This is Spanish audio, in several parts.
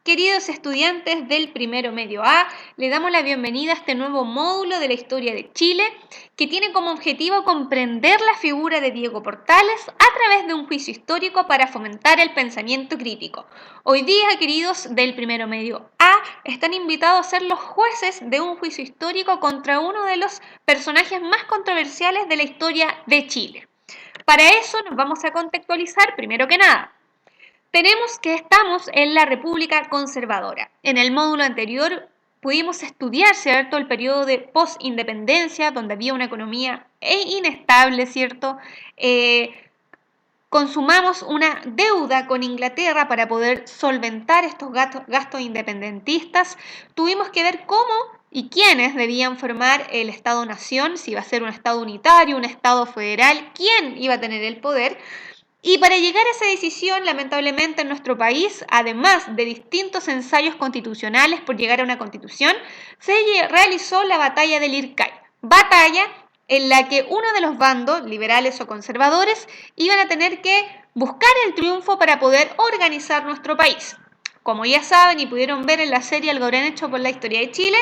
Queridos estudiantes del primero medio A, le damos la bienvenida a este nuevo módulo de la historia de Chile que tiene como objetivo comprender la figura de Diego Portales a través de un juicio histórico para fomentar el pensamiento crítico. Hoy día, queridos del primero medio A, están invitados a ser los jueces de un juicio histórico contra uno de los personajes más controversiales de la historia de Chile. Para eso nos vamos a contextualizar primero que nada. Tenemos que estamos en la República Conservadora. En el módulo anterior pudimos estudiar, ¿cierto?, el periodo de post-independencia, donde había una economía inestable, ¿cierto? Consumamos una deuda con Inglaterra para poder solventar estos gastos independentistas. Tuvimos que ver cómo y quiénes debían formar el Estado-Nación, si iba a ser un Estado unitario, un Estado federal, quién iba a tener el poder. Y para llegar a esa decisión, lamentablemente en nuestro país, además de distintos ensayos constitucionales por llegar a una constitución, se realizó la batalla del Ircay, batalla en la que uno de los bandos, liberales o conservadores, iban a tener que buscar el triunfo para poder organizar nuestro país. Como ya saben y pudieron ver en la serie Algo Habrán Hecho por la Historia de Chile,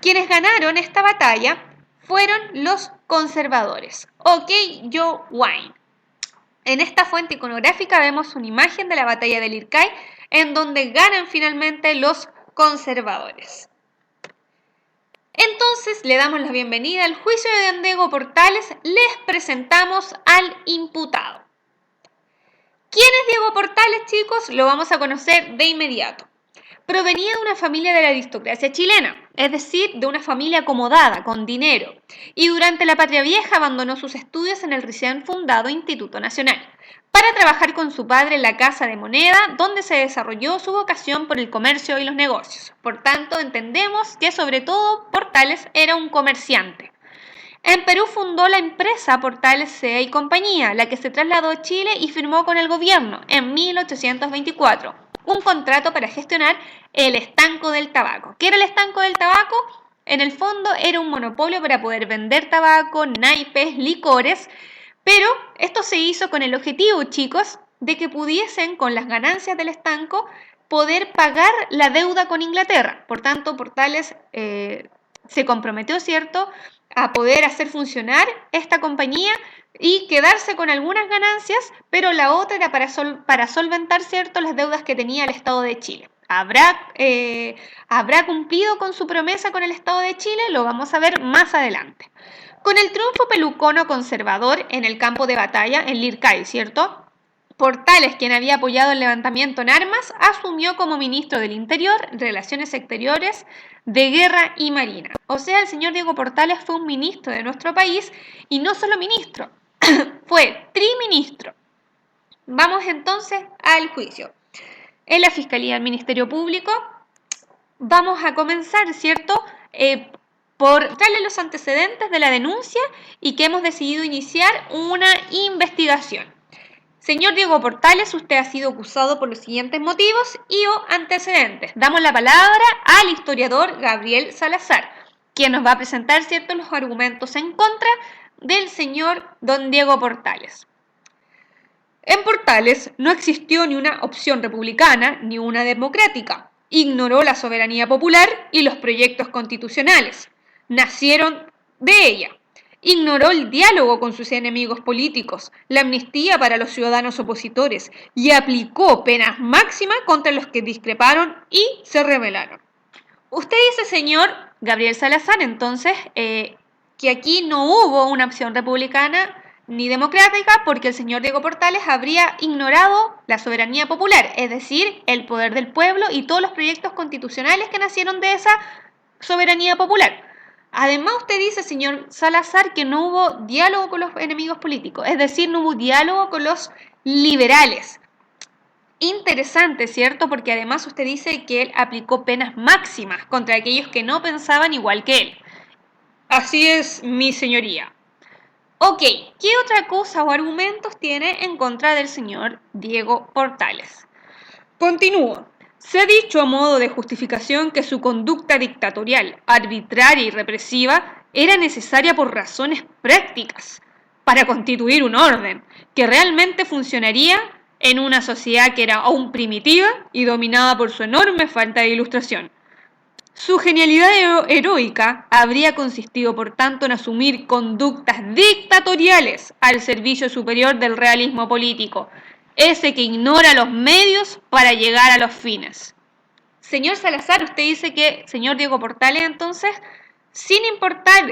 quienes ganaron esta batalla fueron los conservadores. OK Joe Wine. En esta fuente iconográfica vemos una imagen de la batalla del Ircay, en donde ganan finalmente los conservadores. Entonces le damos la bienvenida al juicio de don Diego Portales. Les presentamos al imputado. ¿Quién es Diego Portales, chicos? Lo vamos a conocer de inmediato. Provenía de una familia de la aristocracia chilena, es decir, de una familia acomodada, con dinero, y durante la Patria Vieja abandonó sus estudios en el recién fundado Instituto Nacional, para trabajar con su padre en la Casa de Moneda, donde se desarrolló su vocación por el comercio y los negocios. Por tanto, entendemos que sobre todo Portales era un comerciante. En Perú fundó la empresa Portales C.A. y Compañía, la que se trasladó a Chile y firmó con el gobierno en 1824. Un contrato para gestionar el estanco del tabaco. ¿Qué era el estanco del tabaco? En el fondo era un monopolio para poder vender tabaco, naipes, licores, pero esto se hizo con el objetivo, chicos, de que pudiesen, con las ganancias del estanco, poder pagar la deuda con Inglaterra. Por tanto, Portales se comprometió, ¿cierto?, a poder hacer funcionar esta compañía y quedarse con algunas ganancias, pero la otra era para solventar, ¿cierto?, las deudas que tenía el Estado de Chile. ¿Habrá cumplido con su promesa con el Estado de Chile? Lo vamos a ver más adelante. Con el triunfo pelucono conservador en el campo de batalla, en Lircay, ¿cierto?, Portales, quien había apoyado el levantamiento en armas, asumió como ministro del Interior, Relaciones Exteriores, de Guerra y Marina. O sea, el señor Diego Portales fue un ministro de nuestro país y no solo ministro, fue triministro. Vamos entonces al juicio. En la Fiscalía del Ministerio Público vamos a comenzar, ¿cierto?, por darle los antecedentes de la denuncia y que hemos decidido iniciar una investigación. Señor Diego Portales, usted ha sido acusado por los siguientes motivos y o antecedentes. Damos la palabra al historiador Gabriel Salazar, quien nos va a presentar, ¿cierto?, los argumentos en contra del señor don Diego Portales. En Portales no existió ni una opción republicana ni una democrática. Ignoró la soberanía popular y los proyectos constitucionales. Nacieron de ella. Ignoró el diálogo con sus enemigos políticos, la amnistía para los ciudadanos opositores y aplicó penas máximas contra los que discreparon y se rebelaron. Usted dice, señor Gabriel Salazar, entonces, que aquí no hubo una opción republicana ni democrática porque el señor Diego Portales habría ignorado la soberanía popular, es decir, el poder del pueblo y todos los proyectos constitucionales que nacieron de esa soberanía popular. Además, usted dice, señor Salazar, que no hubo diálogo con los enemigos políticos, es decir, no hubo diálogo con los liberales. Interesante, ¿cierto? Porque además usted dice que él aplicó penas máximas contra aquellos que no pensaban igual que él. Así es, mi señoría. OK, ¿qué otra cosa o argumentos tiene en contra del señor Diego Portales? Continúo. Se ha dicho a modo de justificación que su conducta dictatorial, arbitraria y represiva era necesaria por razones prácticas para constituir un orden que realmente funcionaría en una sociedad que era aún primitiva y dominada por su enorme falta de ilustración. Su genialidad heroica habría consistido, por tanto, en asumir conductas dictatoriales al servicio superior del realismo político, ese que ignora los medios para llegar a los fines. Señor Salazar, usted dice que, señor Diego Portales, entonces, sin importar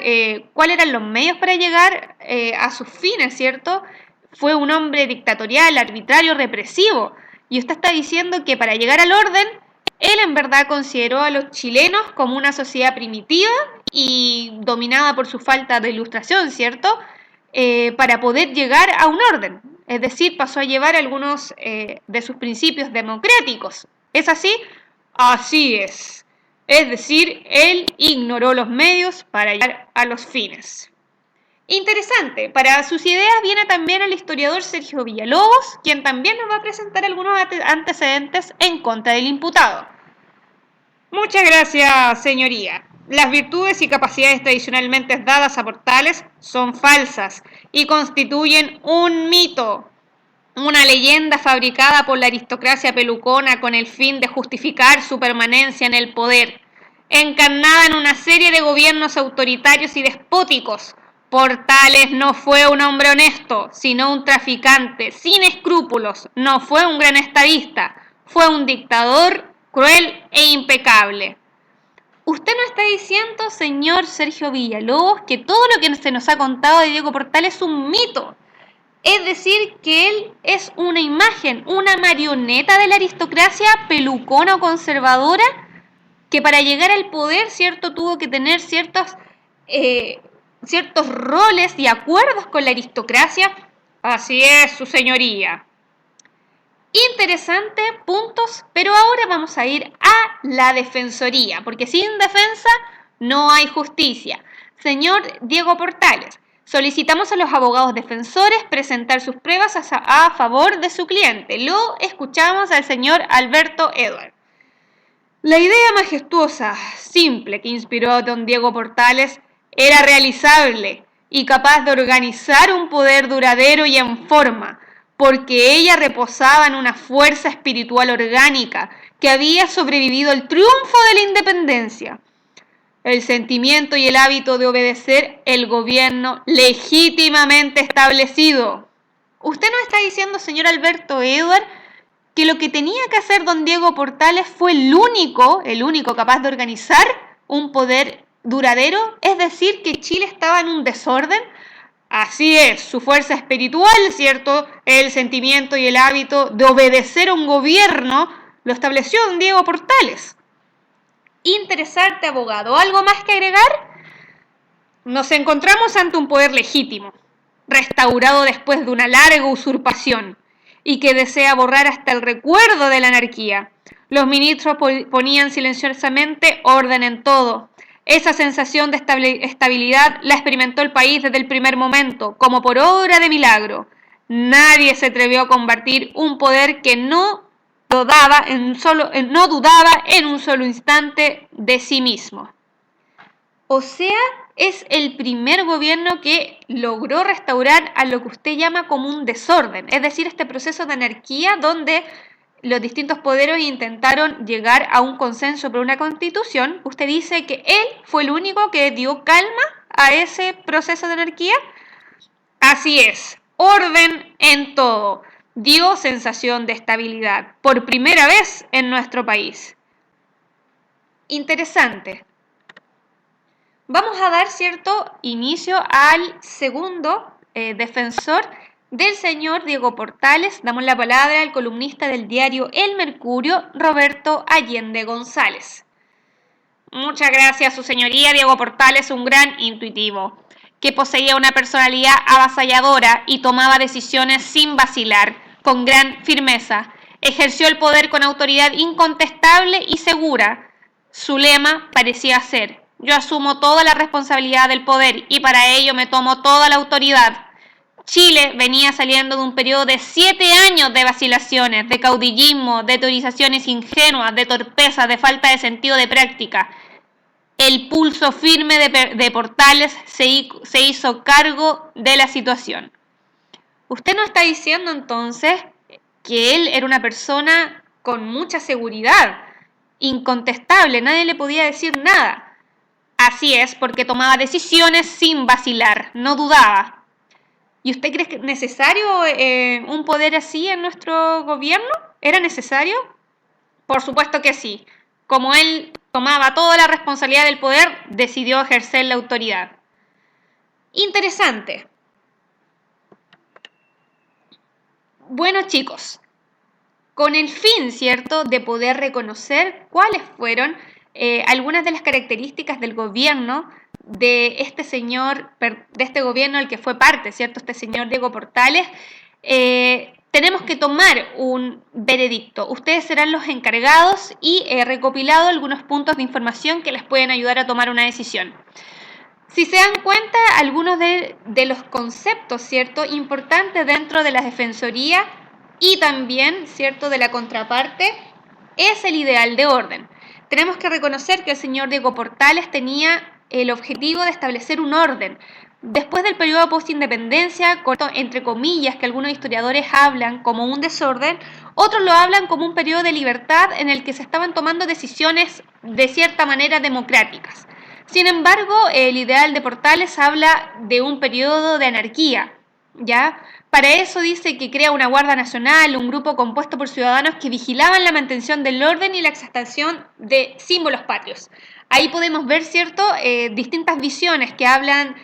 cuáles eran los medios para llegar a sus fines, ¿cierto?, fue un hombre dictatorial, arbitrario, represivo. Y usted está diciendo que para llegar al orden, él en verdad consideró a los chilenos como una sociedad primitiva y dominada por su falta de ilustración, ¿cierto?, para poder llegar a un orden. Es decir, pasó a llevar algunos de sus principios democráticos. ¿Es así? Así es. Es decir, él ignoró los medios para llegar a los fines. Interesante, para sus ideas viene también el historiador Sergio Villalobos, quien también nos va a presentar algunos antecedentes en contra del imputado. Muchas gracias, señoría. Las virtudes y capacidades tradicionalmente dadas a Portales son falsas y constituyen un mito, una leyenda fabricada por la aristocracia pelucona con el fin de justificar su permanencia en el poder, encarnada en una serie de gobiernos autoritarios y despóticos. Portales no fue un hombre honesto, sino un traficante sin escrúpulos. No fue un gran estadista, fue un dictador cruel e impecable. Usted no está diciendo, señor Sergio Villalobos, que todo lo que se nos ha contado de Diego Portales es un mito. Es decir, que él es una imagen, una marioneta de la aristocracia pelucona o conservadora, que para llegar al poder, ¿cierto?, tuvo que tener ciertos roles y acuerdos con la aristocracia. Así es, su señoría. Interesante, puntos, pero ahora vamos a ir a la defensoría, porque sin defensa no hay justicia. Señor Diego Portales, solicitamos a los abogados defensores presentar sus pruebas a favor de su cliente. Lo escuchamos al señor Alberto Edward. La idea majestuosa, simple, que inspiró a don Diego Portales era realizable y capaz de organizar un poder duradero y en forma, porque ella reposaba en una fuerza espiritual orgánica que había sobrevivido al triunfo de la independencia. El sentimiento y el hábito de obedecer el gobierno legítimamente establecido. Usted nos está diciendo, señor Alberto Edward, que lo que tenía que hacer don Diego Portales fue el único capaz de organizar un poder duradero, es decir, que Chile estaba en un desorden. Así es, su fuerza espiritual, ¿cierto?, el sentimiento y el hábito de obedecer a un gobierno, lo estableció don Diego Portales. Interesante, abogado. ¿Algo más que agregar? Nos encontramos ante un poder legítimo, restaurado después de una larga usurpación, y que desea borrar hasta el recuerdo de la anarquía. Los ministros ponían silenciosamente orden en todo. Esa sensación de estabilidad la experimentó el país desde el primer momento, como por obra de milagro. Nadie se atrevió a combatir un poder que no dudaba en un solo instante de sí mismo. O sea, es el primer gobierno que logró restaurar a lo que usted llama como un desorden, es decir, este proceso de anarquía donde los distintos poderes intentaron llegar a un consenso por una constitución. Usted dice que él fue el único que dio calma a ese proceso de anarquía. Así es, orden en todo. Dio sensación de estabilidad por primera vez en nuestro país. Interesante. Vamos a dar cierto inicio al segundo defensor del señor Diego Portales. Damos la palabra al columnista del diario El Mercurio, Roberto Allende González. Muchas gracias, su señoría. Diego Portales, un gran intuitivo, que poseía una personalidad avasalladora y tomaba decisiones sin vacilar, con gran firmeza. Ejerció el poder con autoridad incontestable y segura. Su lema parecía ser: yo asumo toda la responsabilidad del poder y para ello me tomo toda la autoridad. Chile venía saliendo de un periodo de 7 años de vacilaciones, de caudillismo, de teorizaciones ingenuas, de torpeza, de falta de sentido de práctica. El pulso firme de Portales se hizo cargo de la situación. Usted nos está diciendo entonces que él era una persona con mucha seguridad, incontestable, nadie le podía decir nada. Así es, porque tomaba decisiones sin vacilar, no dudaba. ¿Y usted cree que es necesario un poder así en nuestro gobierno? ¿Era necesario? Por supuesto que sí. Como él tomaba toda la responsabilidad del poder, decidió ejercer la autoridad. Interesante. Bueno, chicos, con el fin, ¿cierto?, de poder reconocer cuáles fueron algunas de las características del gobierno de este señor, de este gobierno al que fue parte, ¿cierto?, este señor Diego Portales, tenemos que tomar un veredicto. Ustedes serán los encargados y he recopilado algunos puntos de información que les pueden ayudar a tomar una decisión. Si se dan cuenta, algunos de los conceptos, ¿cierto?, importantes dentro de la defensoría y también, ¿cierto?, de la contraparte, es el ideal de orden. Tenemos que reconocer que el señor Diego Portales tenía el objetivo de establecer un orden. Después del periodo postindependencia, entre comillas, que algunos historiadores hablan como un desorden, otros lo hablan como un periodo de libertad en el que se estaban tomando decisiones de cierta manera democráticas. Sin embargo, el ideal de Portales habla de un periodo de anarquía, ¿ya? Para eso dice que crea una Guardia Nacional, un grupo compuesto por ciudadanos que vigilaban la mantención del orden y la exaltación de símbolos patrios. Ahí podemos ver, ¿cierto?, distintas visiones que hablan,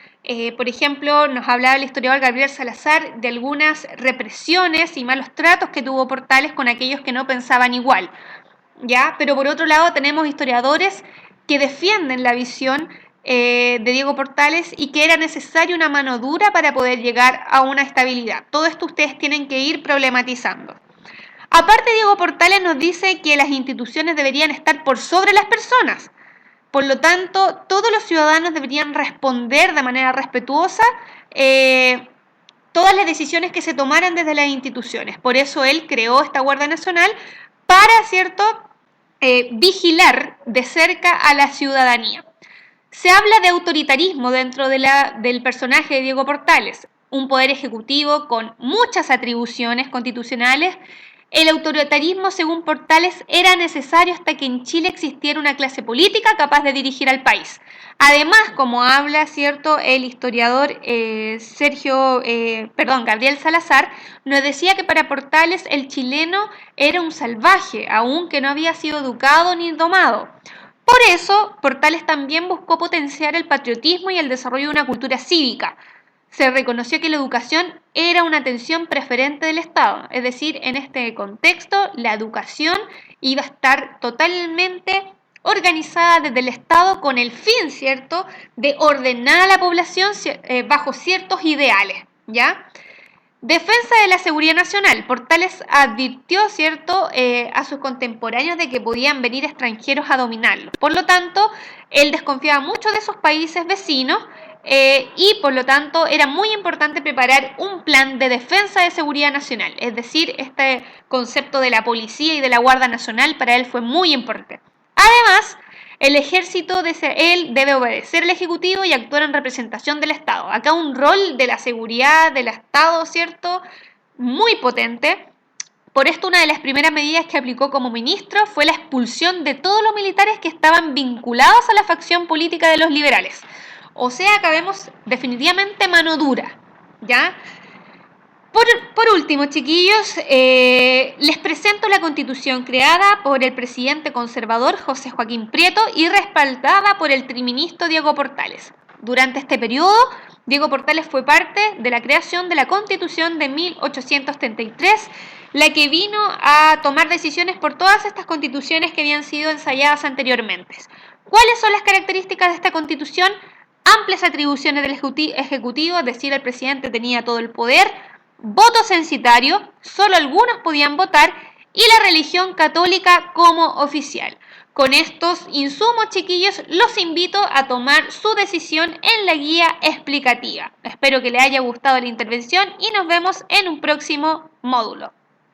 por ejemplo, nos hablaba el historiador Gabriel Salazar de algunas represiones y malos tratos que tuvo Portales con aquellos que no pensaban igual, ¿ya? Pero por otro lado tenemos historiadores que defienden la visión de Diego Portales y que era necesaria una mano dura para poder llegar a una estabilidad. Todo esto ustedes tienen que ir problematizando. Aparte, Diego Portales nos dice que las instituciones deberían estar por sobre las personas. Por lo tanto, todos los ciudadanos deberían responder de manera respetuosa todas las decisiones que se tomaran desde las instituciones. Por eso él creó esta Guardia Nacional para, ¿cierto?, vigilar de cerca a la ciudadanía. Se habla de autoritarismo dentro del personaje de Diego Portales, un poder ejecutivo con muchas atribuciones constitucionales. El autoritarismo, según Portales, era necesario hasta que en Chile existiera una clase política capaz de dirigir al país. Además, como habla, ¿cierto?, el historiador Gabriel Salazar, nos decía que para Portales el chileno era un salvaje, aunque no había sido educado ni domado. Por eso, Portales también buscó potenciar el patriotismo y el desarrollo de una cultura cívica. Se reconoció que la educación era una atención preferente del Estado, es decir, en este contexto la educación iba a estar totalmente organizada desde el Estado con el fin, ¿cierto?, de ordenar a la población bajo ciertos ideales, ¿ya? Defensa de la seguridad nacional. Portales advirtió, ¿cierto?, a sus contemporáneos de que podían venir extranjeros a dominarlo. Por lo tanto, él desconfiaba mucho de sus países vecinos y por lo tanto era muy importante preparar un plan de defensa de seguridad nacional. Es decir, este concepto de la policía y de la Guardia Nacional para él fue muy importante. Además, el ejército él debe obedecer al Ejecutivo y actuar en representación del Estado. Acá un rol de la seguridad del Estado, ¿cierto?, muy potente. Por esto, una de las primeras medidas que aplicó como ministro fue la expulsión de todos los militares que estaban vinculados a la facción política de los liberales. O sea, acá vemos definitivamente mano dura, ¿ya? Por último, chiquillos, les presento la Constitución creada por el presidente conservador José Joaquín Prieto y respaldada por el triministro Diego Portales. Durante este periodo, Diego Portales fue parte de la creación de la Constitución de 1833, la que vino a tomar decisiones por todas estas constituciones que habían sido ensayadas anteriormente. ¿Cuáles son las características de esta Constitución? Amplias atribuciones del Ejecutivo, es decir, el presidente tenía todo el poder. Voto censitario, solo algunos podían votar, y la religión católica como oficial. Con estos insumos, chiquillos, los invito a tomar su decisión en la guía explicativa. Espero que les haya gustado la intervención y nos vemos en un próximo módulo.